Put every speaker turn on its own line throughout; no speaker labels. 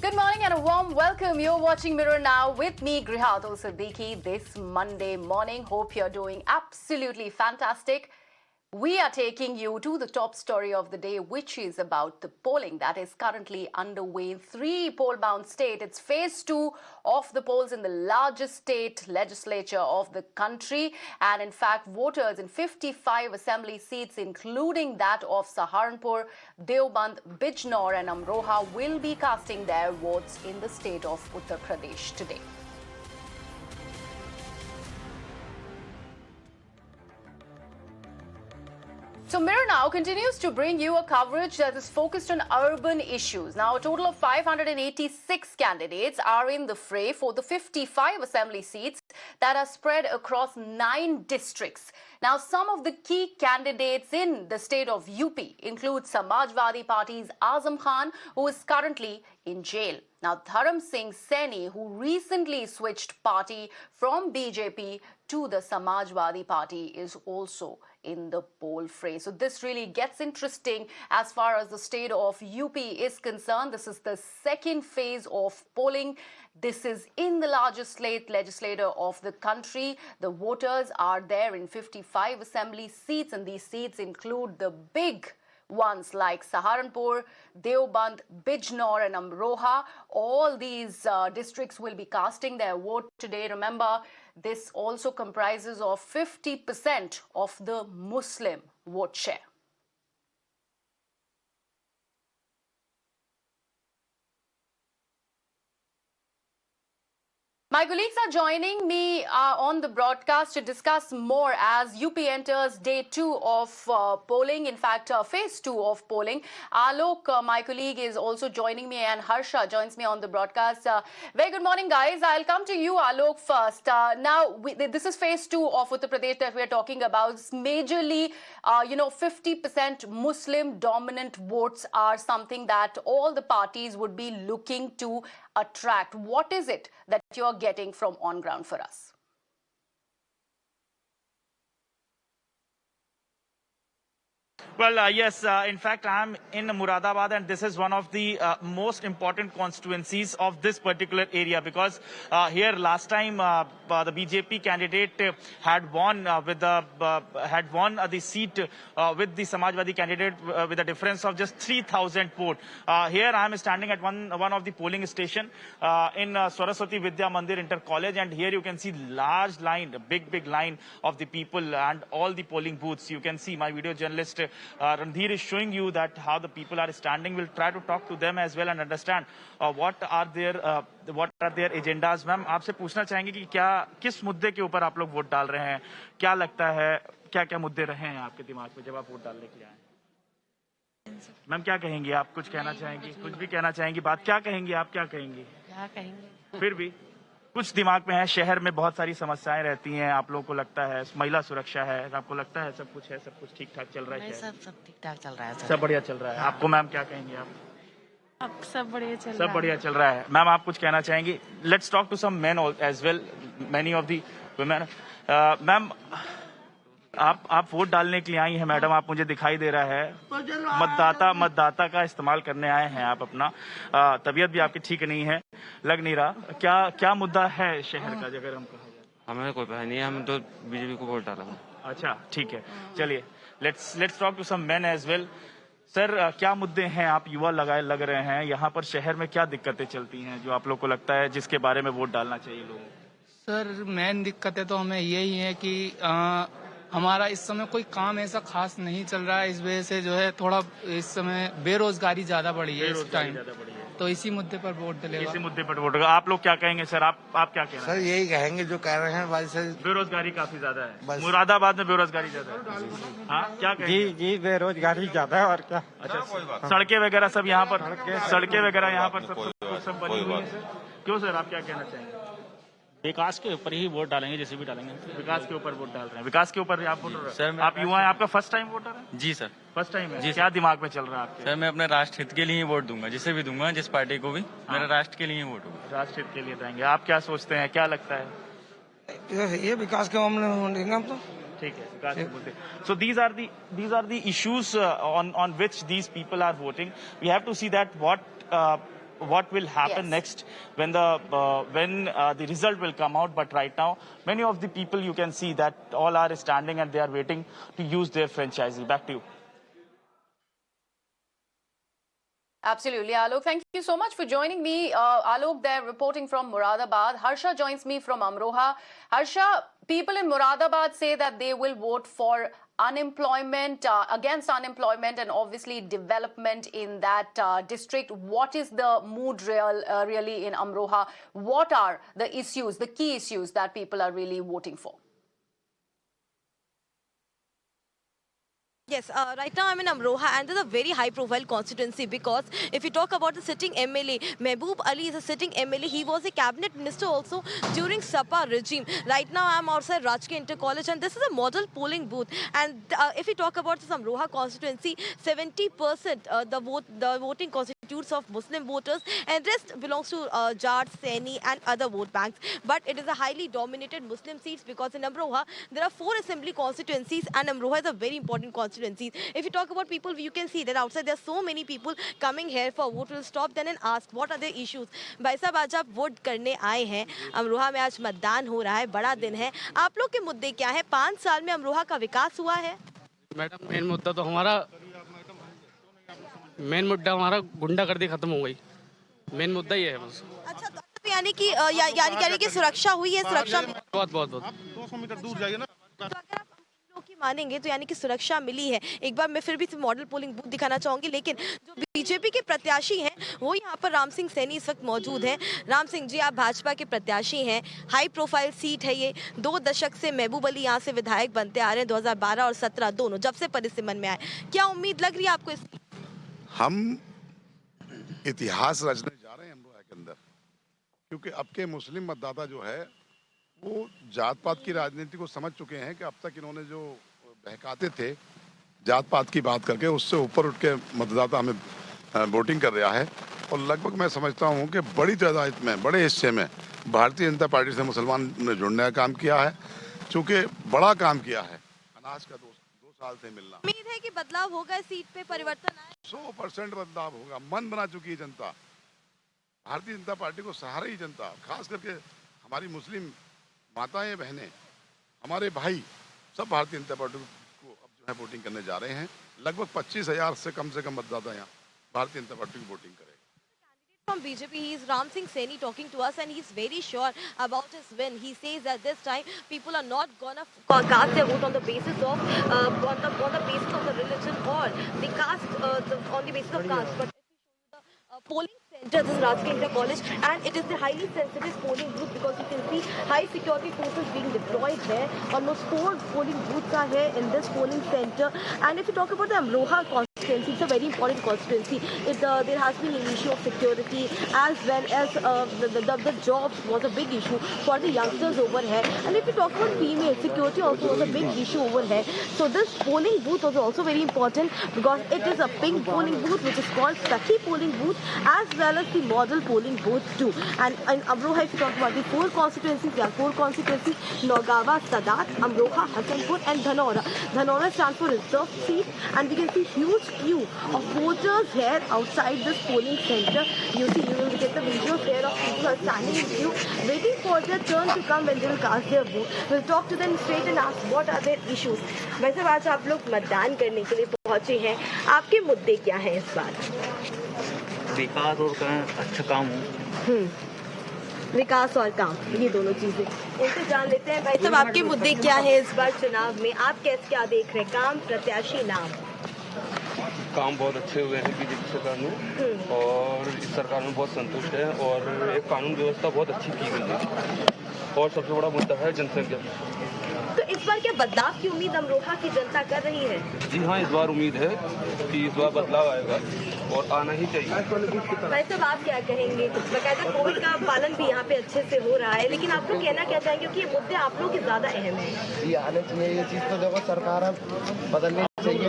Good morning and a warm welcome. You're watching Mirror Now with me, Grihatul Siddiqui, this Monday morning. Hope you're doing absolutely fantastic. We are taking you to the top story of the day, which is about the polling that is currently underway in 3 poll-bound states. It's phase 2 of the polls in the largest state legislature of the country. And in fact, voters in 55 assembly seats, including that of Saharanpur, Deoband, Bijnor and Amroha, will be casting their votes in the state of Uttar Pradesh today. So Mirror Now continues to bring you a coverage that is focused on urban issues. Now, a total of 586 candidates are in the fray for the 55 assembly seats that are spread across 9 districts. Now, some of the key candidates in the state of UP include Samajwadi Party's Azam Khan, who is currently in jail. Now, Dharam Singh Saini, who recently switched party from BJP to the Samajwadi Party, is also in the poll fray. So this really gets interesting as far as the state of UP is concerned. This is the second phase of polling. This is in the largest state legislature of the country. The voters are there in 55 assembly seats, and these seats include the big ones like Saharanpur, Deoband, Bijnor and Amroha. All these districts will be casting their vote today. Remember, this also comprises of 50% of the Muslim vote share. My colleagues are joining me on the broadcast to discuss more as UP enters day 2 of polling, in fact, phase 2 of polling. Alok, my colleague, is also joining me, and Harsha joins me on the broadcast. Very good morning, guys. I'll come to you, Alok, first. This is phase 2 of Uttar Pradesh that we're talking about. It's majorly, 50% Muslim dominant votes are something that all the parties would be looking to attract. What is it that you're getting from on ground for us?
Well, yes, in fact, I'm in Muradabad, and this is one of the most important constituencies of this particular area, because here last time the BJP candidate had won the seat with the Samajwadi candidate with a difference of just 3,000 votes. Here I am standing at one of the polling station in Saraswati Vidya Mandir Inter College, and here you can see large line, a big line of the people and all the polling booths. You can see my video journalist Randhir is showing you that how the people are standing. We'll try to talk to them as well and understand what are their agendas. Ma'am, आपसे पूछना चाहेंगे कि किस मुद्दे के ऊपर आप लोग वोट डाल रहे हैं? क्या लगता है, क्या मुद्दे रहे हैं आपके दिमाग में जब आप वोट डालने के लिए आए? मैम, क्या कहेंगी आप? कुछ कहना चाहेंगी? कुछ भी कहना चाहेंगी? बात क्या कहेंगी आप? क्या कहेंगी?
क्या कहेंगे?
फिर भी कुछ दिमाग में है। शहर में बहुत सारी समस्याएं रहती हैं, आप लोगों को लगता है महिला सुरक्षा है, आपको लगता है सब कुछ ठीक ठाक चल रहा है?
सब ठीक ठाक चल रहा है,
सब बढ़िया चल रहा है। आपको मैम क्या कहेंगे आप?
अब सब बढ़िया
चल रहा है। मैम, आप कुछ कहना चाहेंगी? Let's talk to some men as well, many of the women. Ma'am, आप वोट डालने के लिए आई हैं मैडम, आप मुझे दिखाई दे रहा है मतदाता का इस्तेमाल करने आए हैं आप अपना। तबीयत भी आपकी ठीक नहीं है, लग नहीं रहा। क्या मुद्दा है शहर का, अगर हम कहें?
हमें कोई पता नहीं है, हम तो बीजेपी को वोट डाला।
अच्छा, ठीक है, चलिए let's talk to some men as well. Sir, क्या मुद्दे हैं? आप युवा लग रहे हैं यहाँ पर, शहर में क्या दिक्कतें चलती हैं जो आप लोग को लगता है जिसके बारे में वोट डालना चाहिए लोगों को?
सर, मेन दिक्कतें तो हमें यही है कि हमारा इस समय कोई काम ऐसा खास नहीं चल रहा है। इस वजह से जो है थोड़ा इस समय बेरोजगारी ज्यादा बढ़ी है इस टाइम, तो इसी मुद्दे पर वोट डलेगा।
इसी मुद्दे पर वोट होगा। आप लोग क्या कहेंगे सर? आप क्या कहेंगे?
सर, यही कहेंगे जो कह रहे हैं भाई सर,
बेरोजगारी काफी ज्यादा है मुरादाबाद में, बेरोजगारी ज्यादा है। हाँ, क्या कहेंगे?
जी, बेरोजगारी ज्यादा है और क्या।
अच्छा, सड़कें वगैरह सब यहाँ पर सब बनी हुई है सर। क्यों सर, आप क्या कहना चाहेंगे?
विकास के ऊपर ही वोट डालेंगे, जैसे भी डालेंगे।
विकास के ऊपर वोट डाल रहे हैं, विकास के ऊपर आप वोट
सर,
रहे हैं। आप युवा हैं, आपका फर्स्ट टाइम वोटर है?
जी सर,
फर्स्ट टाइम है
जी।
क्या दिमाग में चल रहा है आपके?
सर, मैं अपने राष्ट्र हित के लिए ही वोट दूंगा, जिसे भी दूंगा, जिस पार्टी को भी, मेरा राष्ट्र के लिए ही वोट होगा।
राष्ट्र हित के लिए देंगे। आप क्या सोचते हैं, क्या लगता है?
ये विकास के मामले में देंगे हम तो।
ठीक है, विकास के मुद्दे। So these are the issues on which these people are voting. We have to see that what will happen
Yes.
next when the result will come out. But right now, many of the people, you can see that all are standing and they are waiting to use their franchisee. Back to you.
Absolutely, Alok. Thank you so much for joining me. Alok there reporting from Moradabad. Harsha joins me from Amroha. Harsha, people in Moradabad say that they will vote for unemployment, against unemployment and obviously development in that district. What is the mood really in Amroha? What are the issues, the key issues that people are really voting for?
Yes, right now I'm in Amroha and there's a very high profile constituency because if you talk about the sitting MLA, Mehboob Ali is a sitting MLA. He was a cabinet minister also during SAPA regime. Right now I'm outside Rajki Inter College and this is a model polling booth. And if you talk about this Amroha constituency, 70% the voting constitutes of Muslim voters and rest belongs to Jat, Saini and other vote banks. But it is a highly dominated Muslim seats because in Amroha there are 4 assembly constituencies and Amroha is a very important constituency. If you talk about people, you can see that outside there are so many people coming here for vote. We'll stop then and ask what are their issues. भाई साहब आज आप vote करने आए हैं, अमरोहा में आज मतदान हो रहा है, बड़ा दिन है. आप लोग के मुद्दे क्या है? 5 साल में अमरोहा का विकास हुआ है?
मैडम मेन मुद्दा हमारा गुंडागर्दी खत्म हो गई. मेन मुद्दा ये है बस.
अच्छा, तो यानी कि सुरक्षा हुई है, सुरक्षा
बहुत
200 मीटर दूर जाइए ना.
तो अगर आप लोग की मानेंगे तो यानी कि सुरक्षा मिली है. एक बार मैं फिर भी मॉडल पोलिंग बूथ दिखाना चाहूंगी, लेकिन जो बीजेपी के प्रत्याशी हैं वो यहाँ पर राम सिंह सैनी इस वक्त मौजूद हैं. राम सिंह जी, आप भाजपा के प्रत्याशी हैं, हाई प्रोफाइल सीट है ये. 2 दशक से महबूब अली यहाँ से विधायक बनते आ रहे हैं, 2012 और 17 दोनों, जब से परिसीमन में आए. क्या उम्मीद लग रही है आपको?
हम इतिहास रचने जा रहे हैं अमरोहा के अंदर, क्योंकि अब के मुस्लिम मतदाता जो है वो जात पात की राजनीति को समझ चुके हैं कि अब तक इन्होंने जो बहकाते थे जात पात की बात करके, उससे ऊपर उठ के मतदाता हमें वोटिंग कर रहा है. और लगभग मैं समझता हूं कि बड़ी तादाद में, बड़े हिस्से में भारतीय जनता पार्टी से मुसलमान ने जुड़ने का काम किया है, चूँकि बड़ा काम किया है. अनाज का 2 साल से मिलना.
उम्मीद है कि बदलाव होगा, सीट पे परिवर्तन आए.
100% बदलाव होगा. मन बना चुकी है जनता. भारतीय जनता पार्टी को सहारा ही जनता, खास करके हमारी मुस्लिम माताएं बहनें, हमारे भाई सब भारतीय जनता पार्टी को अब जो है वोटिंग करने जा रहे हैं. लगभग 25,000 से कम मतदाता यहाँ भारतीय जनता पार्टी की वोटिंग करेगा.
From BJP, he is Ram Singh Saini talking to us, and he is very sure about his win. He says that this time people are not gonna cast their vote on the basis of the religion or the caste on the basis of caste, but the polling center, this is Rajki Inter College, and it is the highly sensitive polling booth because you can see high security forces being deployed here. Almost 4 polling booths are here in this polling center. And if you talk about the Amroha constituency, it's a very important constituency. There has been an issue of security as well as the jobs was a big issue for the youngsters over here. And if you talk about female security, also was a big issue over here. So this polling booth was also very important because it is a pink polling booth which is called Sakhi polling booth, as well as the model polling booth too. And in Amroha, if you talk about the 4 constituencies, there are 4 constituencies: Nagawa, Sadat, Amroha, Hasanpur and Dhanora. Dhanora stands for reserved seat, and we can see huge queue of voters here outside this polling center. You will get the videos here of people are standing in queue waiting for their turn to come when they will cast their vote. We'll talk to them straight and ask what are their issues. वैसे आज आप लोग मतदान करने के लिए पहुंचे हैं, आपके मुद्दे क्या हैं इस बार?
विकास और अच्छा काम हो.
विकास और काम, ये दोनों चीजें. इनसे जान लेते हैं. भाई साहब, आपके मुद्दे क्या है इस बार चुनाव में? आप क्या देख रहे हैं? काम, प्रत्याशी, नाम.
काम बहुत अच्छे हुए हैं बीजेपी सरकार में, और इस सरकार में बहुत संतुष्ट है, और एक कानून व्यवस्था बहुत अच्छी की गई है, और सबसे बड़ा मुद्दा है जनसंख्या.
तो इस बार क्या बदलाव की उम्मीद अमरोहा की जनता कर रही है?
जी हाँ, इस बार उम्मीद है कि इस बार बदलाव आएगा और आना ही चाहिए.
भाई साहब, आप क्या कहेंगे? बकायदा कोविड का पालन भी यहाँ पे अच्छे से हो रहा है, लेकिन आप लोग कहना क्या चाहेंगे, क्योंकि ये मुद्दे आप लोग के ज्यादा अहम है.
ये आने चाहिए, ये चीज तो देखो सरकार बदलनी चाहिए.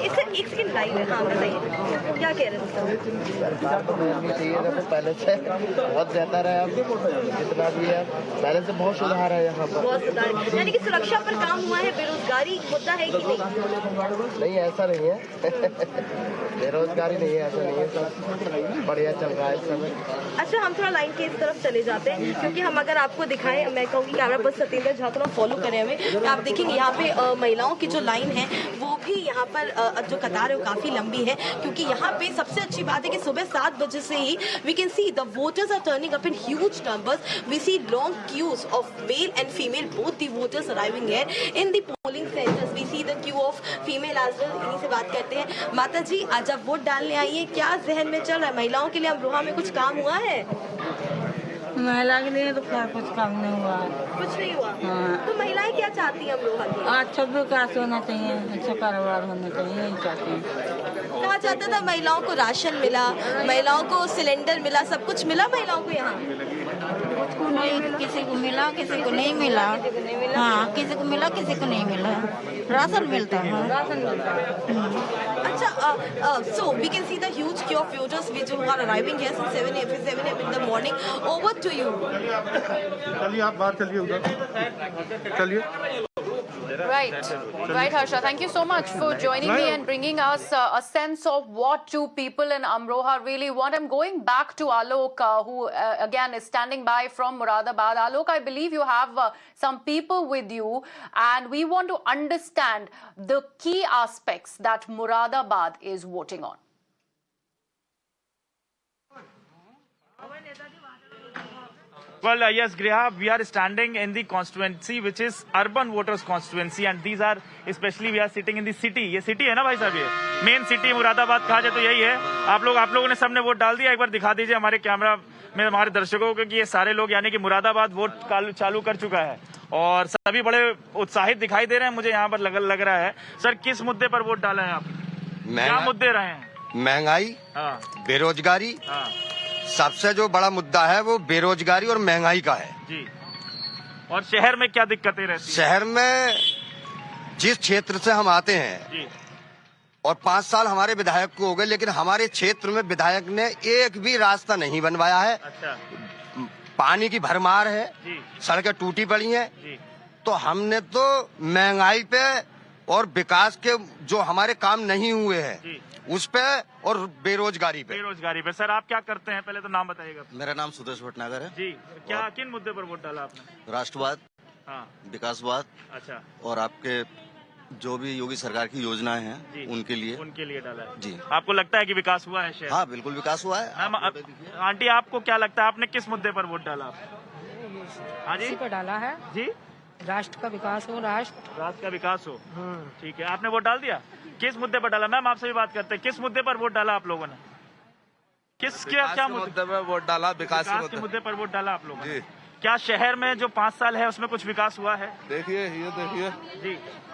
इससे एक सेकंड लाइन है, हाँ बताइए क्या कह रहे हैं?
सरकार तो मिलनी चाहिए, देखो पहले से बहुत बेहतर है, अब जितना भी है पहले से बहुत सुधार है यहाँ पर।
बहुत सुधार, यानी कि सुरक्षा पर काम हुआ है, बेरोजगारी मुद्दा है कि
नहीं ऐसा नहीं है बेरोजगारी नहीं है, ऐसा नहीं है, सब बढ़िया चल रहा है इस समय।
अच्छा, हम थोड़ा लाइन के इस तरफ चले जाते हैं, क्योंकि हम अगर आपको दिखाएं, मैं कहूँगी कैमरा पर्सन सत्येंद्र झा थोड़ा फॉलो करें हमें, तो आप देखेंगे यहाँ पे महिलाओं की जो लाइन है वो भी यहाँ पर जो कतार है वो काफी लंबी है, क्योंकि यहाँ पे सबसे अच्छी बात है कि सुबह 7 बजे से ही we can see the voters are turning up in huge numbers, we see long queues of male and female both the voters arriving here in the polling centres, we see the queue of female as well. इन्हीं से बात करते हैं। माता जी, आज आप vote डालने आई है, क्या जहन में चल रहा है? महिलाओं के लिए अमरोहा में कुछ काम हुआ है?
महिला के लिए तो क्या कुछ काम नहीं हुआ है।
कुछ नहीं हुआ।
हाँ।
तो महिलाएं क्या चाहती हैं अमरोहा की?
अच्छा विकास होना चाहिए, अच्छा कारोबार होना चाहिए, यही चाहते हैं।
कहा जाता था महिलाओं को राशन मिला, महिलाओं को सिलेंडर मिला, सब कुछ मिला महिलाओं को यहाँ?
को नहीं, किसी को मिला किसी को नहीं मिला। हाँ, किसी को मिला किसी को नहीं मिला। राशन मिलता है। राशन मिलता है।
अच्छा, so we can see the huge queue of voters which are arriving here since 7 a.m. in the morning. Over to you.
चलिए आप बाहर चलिए, उधर चलिए।
Right, Harsha. Thank you so much for joining me and bringing us a sense of what do people in Amroha really want. I'm going back to Alok, who again is standing by from Muradabad. Alok, I believe you have some people with you, and we want to understand the key aspects that Muradabad is voting on.
Well, yes, Griha, we are standing in the constituency which is urban voters constituency, and these are especially we are sitting in the city. ये city है ना भाई साहब, ये main city Moradabad कहा जाए तो यही है। आप लोगों ने सबने वोट डाल दिया? एक बार दिखा दीजिए हमारे कैमरा में हमारे दर्शकों को कि ये सारे लोग यानी कि मुरादाबाद वोट चालू कर चुका है और सभी बड़े उत्साहित दिखाई दे रहे हैं। मुझे यहाँ पर लग रहा है। सर, किस मुद्दे पर वोट डाला है आप? क्या मुद्दे रहे हैं?
महंगाई, बेरोजगारी। सबसे जो बड़ा मुद्दा है वो बेरोजगारी और महंगाई का है
जी। और शहर में क्या दिक्कतें रहती हैं?
शहर में जिस क्षेत्र से हम आते हैं
जी,
और 5 साल हमारे विधायक को हो गए, लेकिन हमारे क्षेत्र में विधायक ने एक भी रास्ता नहीं बनवाया है।
अच्छा।
पानी की भरमार है
जी,
सड़कें टूटी पड़ी हैं
जी।
तो हमने तो महंगाई पे और विकास के जो हमारे काम नहीं हुए हैं उस पे और बेरोजगारी पे।
सर, आप क्या करते हैं? पहले तो नाम बताइएगा।
मेरा नाम सुदेश भटनागर है
जी। क्या किन मुद्दे पर वोट डाला आपने?
राष्ट्रवाद, विकासवाद,
अच्छा,
और आपके जो भी योगी सरकार की योजनाएं हैं उनके लिए
डाला है
जी।
आपको लगता है कि विकास हुआ है शहर?
हाँ, बिल्कुल विकास हुआ है।
आंटी, आपको क्या लगता है, आपने किस मुद्दे पर वोट डाला? हाँ जी,
पर डाला है
जी।
राष्ट्र का विकास हो,
राष्ट्र का विकास हो। ठीक है, आपने वोट डाल दिया? किस मुद्दे पर डाला? मैम, आपसे भी बात करते हैं। किस मुद्दे पर वोट डाला आप लोगों ने? क्या मुद्दे पर वोट डाला? विकास के मुद्दे पर वोट डाला आप लोगों ने? क्या शहर में जो 5 साल है उसमें कुछ विकास हुआ है?
देखिए
जी,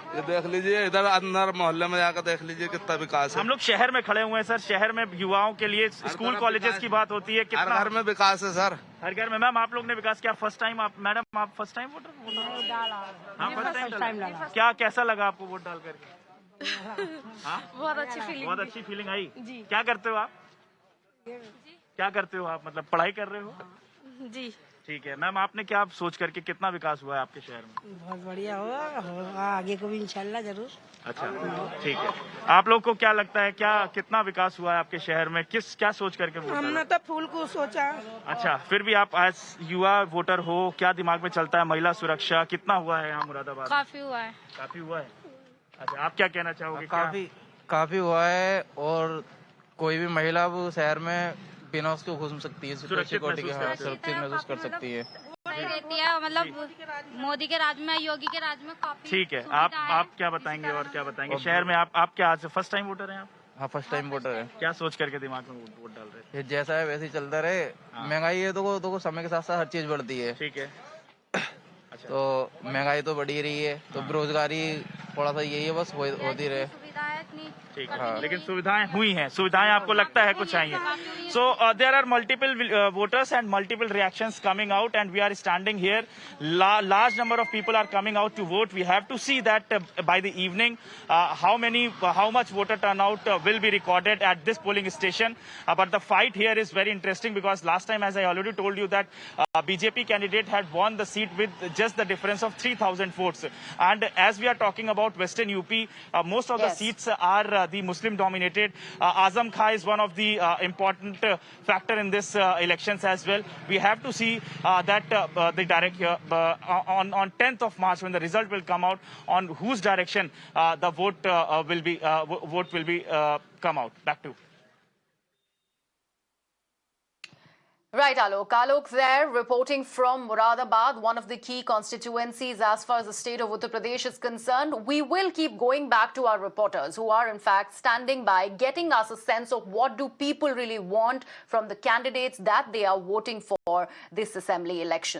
ये देख लीजिए, इधर अंदर मोहल्ले में जाकर देख लीजिए कितना विकास है।
हम लोग शहर में खड़े हुए हैं सर। शहर में युवाओं के लिए स्कूल कॉलेजेस की बात होती है, कितना
हर घर में विकास है सर,
हर घर में। मैम, आप लोग ने विकास किया? फर्स्ट टाइम आप, मैडम, आप फर्स्ट टाइम वोटर? हाँ, फर्स्ट टाइम डाला। क्या कैसा लगा आपको वोट डाल करके?
बहुत अच्छी फीलिंग
आई जी। क्या करते हो आप? क्या करते हो आप? मतलब पढ़ाई कर रहे हो?
जी।
ठीक है मैम, आपने क्या सोच करके कितना विकास हुआ है आपके शहर में?
बहुत बढ़िया होगा, आगे को भी इंशाल्लाह जरूर।
अच्छा, ठीक है। आप लोग को क्या लगता है, क्या कितना विकास हुआ है आपके शहर में? क्या सोच करके वोट डाला?
हमने तो फूल को सोचा।
अच्छा, फिर भी आप आज युवा वोटर हो, क्या दिमाग में चलता है? महिला सुरक्षा कितना हुआ है यहाँ मुरादाबाद?
काफी हुआ है।
काफी हुआ है। अच्छा, आप क्या कहना चाहोगे?
काफी हुआ है, और कोई भी महिला वो शहर में बिना उसको घूम सकती है, सुरक्षित महसूस कर सकती है।
रहती है, मतलब मोदी के राज में, योगी के राज में काफी।
ठीक है, आप क्या बताएंगे और क्या बताएंगे? शहर में आप क्या आज फर्स्ट टाइम वोटर हैं आप?
हाँ, फर्स्ट टाइम वोटर है।
क्या सोच करके दिमाग में वोट डाल रहे हैं?
जैसा है वैसे ही चलता रहे। महंगाई है तो समय के साथ साथ हर चीज बढ़ती है।
ठीक है। अच्छा।
तो महंगाई तो बढ़ी रही है, तो बेरोजगारी थोड़ा सा यही है, बस होती रहे।
ठीक है, लेकिन सुविधाएं हुई हैं, सुविधाएं आपको लगता है कुछ आई हैं. So there are multiple voters and multiple reactions coming out, and we are standing here. Large number of people are coming out to vote. We have to see that by the evening how much voter turnout will be recorded at this polling station. But the fight here is very interesting because last time, as I already told you, that BJP candidate had won the seat with just the difference of 3,000 votes. And as we are talking about Western UP, most of the seats are the Muslim dominated. Azam Khan is one of the important factor in this elections as well. We have to see that the direct on 10th of March, when the result will come out, on whose direction the vote will be come out. Back to.
Right, Alok. Alok there reporting from Muradabad, one of the key constituencies as far as the state of Uttar Pradesh is concerned. We will keep going back to our reporters who are in fact standing by, getting us a sense of what do people really want from the candidates that they are voting for this assembly election.